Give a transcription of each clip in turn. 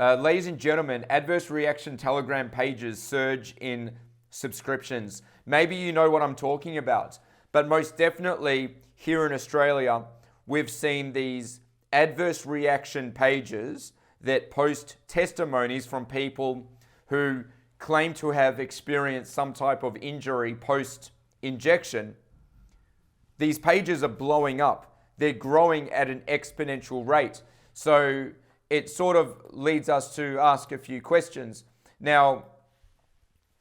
Ladies and gentlemen, adverse reaction Telegram pages surge in subscriptions. Maybe you know what I'm talking about, but most definitely here in Australia, we've seen these adverse reaction pages that post testimonies from people who claim to have experienced some type of injury post-injection. These pages are blowing up. They're growing at an exponential rate. So it sort of leads us to ask a few questions. Now,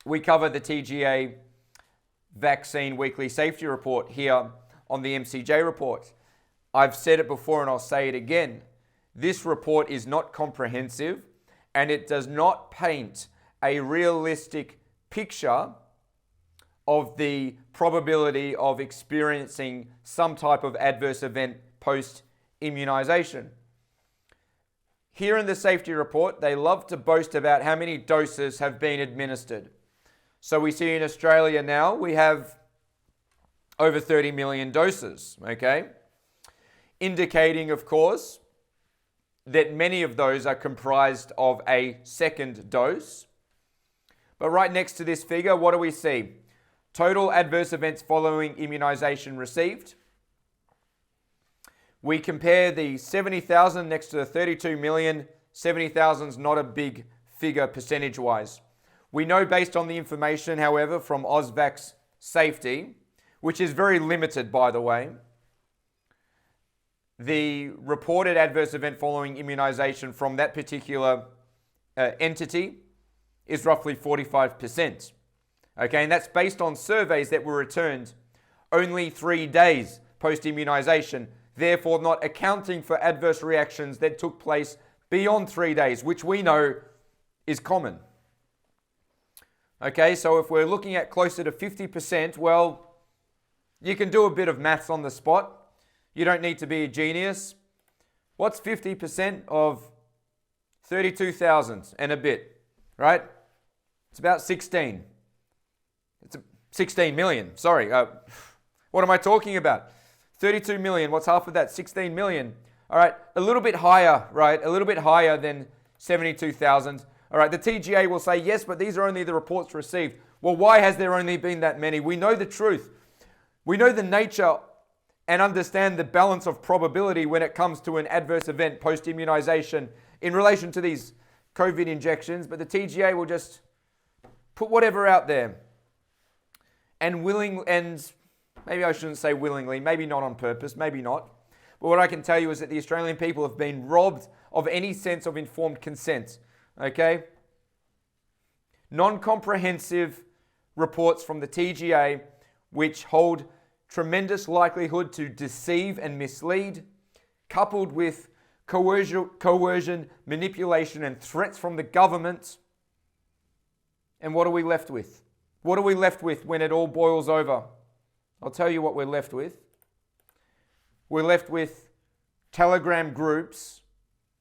we cover the TGA Vaccine Weekly Safety Report here on the MCJ Report. I've said it before and I'll say it again. This report is not comprehensive and it does not paint a realistic picture of the probability of experiencing some type of adverse event post-immunization. Here in the safety report, they love to boast about how many doses have been administered. So we see in Australia now, we have over 30 million doses, okay? Indicating, of course, that many of those are comprised of a second dose. But right next to this figure, what do we see? Total adverse events following immunization received. We compare the 70,000 next to the 32 million. 70,000 is not a big figure percentage-wise. We know based on the information, however, from Ausvac's safety, which is very limited, by the way, the reported adverse event following immunization from that particular entity is roughly 45%. Okay, and that's based on surveys that were returned only 3 days post-immunization, therefore not accounting for adverse reactions that took place beyond 3 days, which we know is common. Okay, so if we're looking at closer to 50%, well, you can do a bit of maths on the spot. You don't need to be a genius. What's 50% of 32,000 and a bit, right? It's about 16. It's 16 million, sorry. What am I talking about? 32 million, what's half of that? 16 million. All right, a little bit higher, right? A little bit higher than 72,000. All right, the TGA will say, yes, but these are only the reports received. Well, why has there only been that many? We know the truth. We know the nature and understand the balance of probability when it comes to an adverse event post-immunization in relation to these COVID injections, but the TGA will just put whatever out there. And maybe I shouldn't say willingly, maybe not on purpose, maybe not. But what I can tell you is that the Australian people have been robbed of any sense of informed consent. Okay? Non-comprehensive reports from the TGA which hold tremendous likelihood to deceive and mislead, coupled with coercion, manipulation, and threats from the government. And what are we left with? What are we left with when it all boils over? I'll tell you what we're left with. We're left with Telegram groups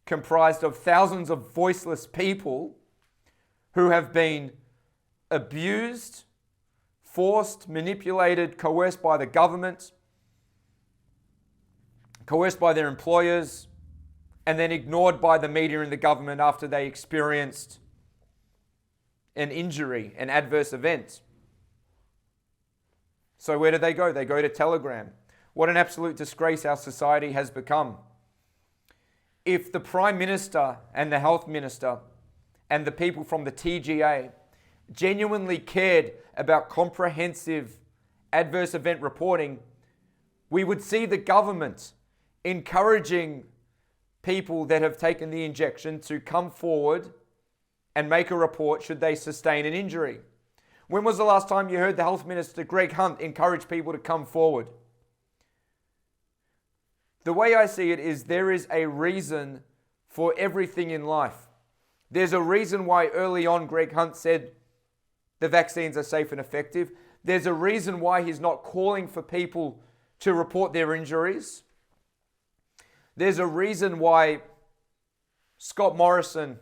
comprised of thousands of voiceless people who have been abused, forced, manipulated, coerced by the government, coerced by their employers, and then ignored by the media and the government after they experienced an injury, an adverse event. So where do they go? They go to Telegram. What an absolute disgrace our society has become. If the Prime Minister and the Health Minister and the people from the TGA genuinely cared about comprehensive adverse event reporting, we would see the government encouraging people that have taken the injection to come forward and make a report should they sustain an injury. When was the last time you heard the Health Minister, Greg Hunt, encourage people to come forward? The way I see it is there is a reason for everything in life. There's a reason why early on Greg Hunt said the vaccines are safe and effective. There's a reason why he's not calling for people to report their injuries. There's a reason why Scott Morrison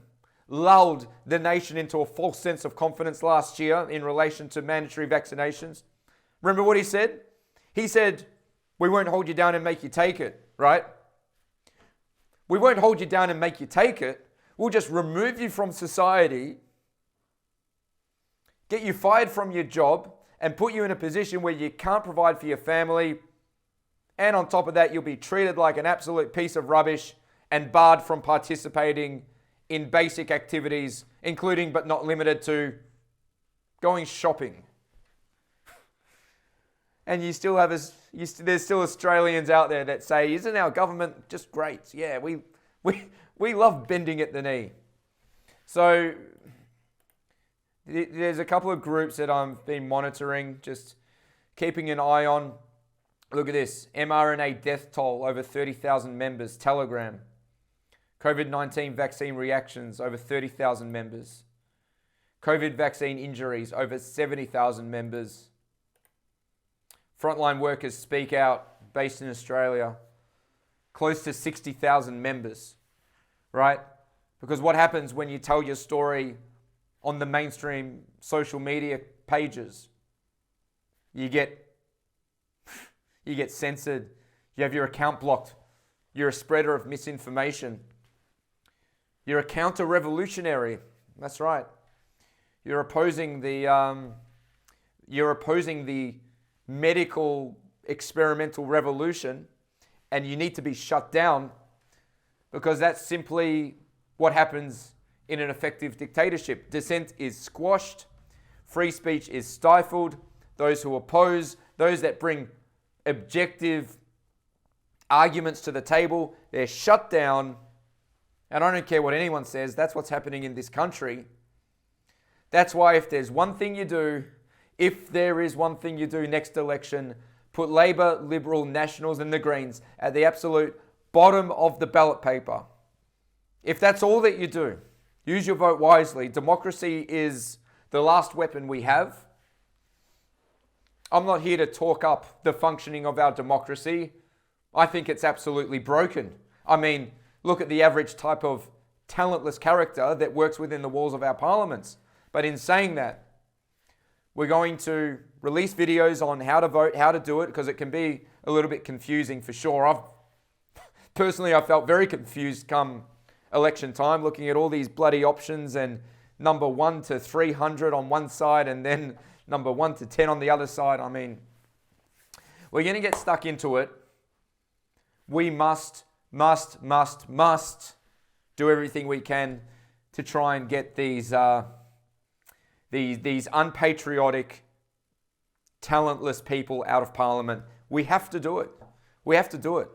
lulled the nation into a false sense of confidence last year in relation to mandatory vaccinations. Remember what he said? He said, we won't hold you down and make you take it, right? We won't hold you down and make you take it. We'll just remove you from society, get you fired from your job, and put you in a position where you can't provide for your family. And on top of that, you'll be treated like an absolute piece of rubbish and barred from participating in basic activities, including but not limited to going shopping. And you still have there's still Australians out there that say, isn't our government just great? Yeah, we love bending at the knee. So there's a couple of groups that I've been monitoring, just keeping an eye on. Look at this, mRNA death toll, over 30,000 members, Telegram. COVID-19 vaccine reactions, over 30,000 members. COVID vaccine injuries, over 70,000 members. Frontline workers speak out, based in Australia, close to 60,000 members, right? Because what happens when you tell your story on the mainstream social media pages? You get censored, you have your account blocked, you're a spreader of misinformation. You're a counter-revolutionary, that's right. You're opposing the medical experimental revolution, and you need to be shut down because that's simply what happens in an effective dictatorship. Dissent is squashed, free speech is stifled, those who oppose, those that bring objective arguments to the table, they're shut down. And I don't care what anyone says, that's what's happening in this country. That's why if there is one thing you do next election, put Labor, Liberal, Nationals and the Greens at the absolute bottom of the ballot paper. If that's all that you do, use your vote wisely. Democracy is the last weapon we have. I'm not here to talk up the functioning of our democracy. I think it's absolutely broken. I mean, look at the average type of talentless character that works within the walls of our parliaments. But in saying that, we're going to release videos on how to vote, how to do it, because it can be a little bit confusing for sure. I felt very confused come election time, looking at all these bloody options and number 1 to 300 on one side and then number 1 to 10 on the other side. I mean, we're going to get stuck into it. We must do everything we can to try and get these unpatriotic, talentless people out of Parliament. We have to do it. We have to do it.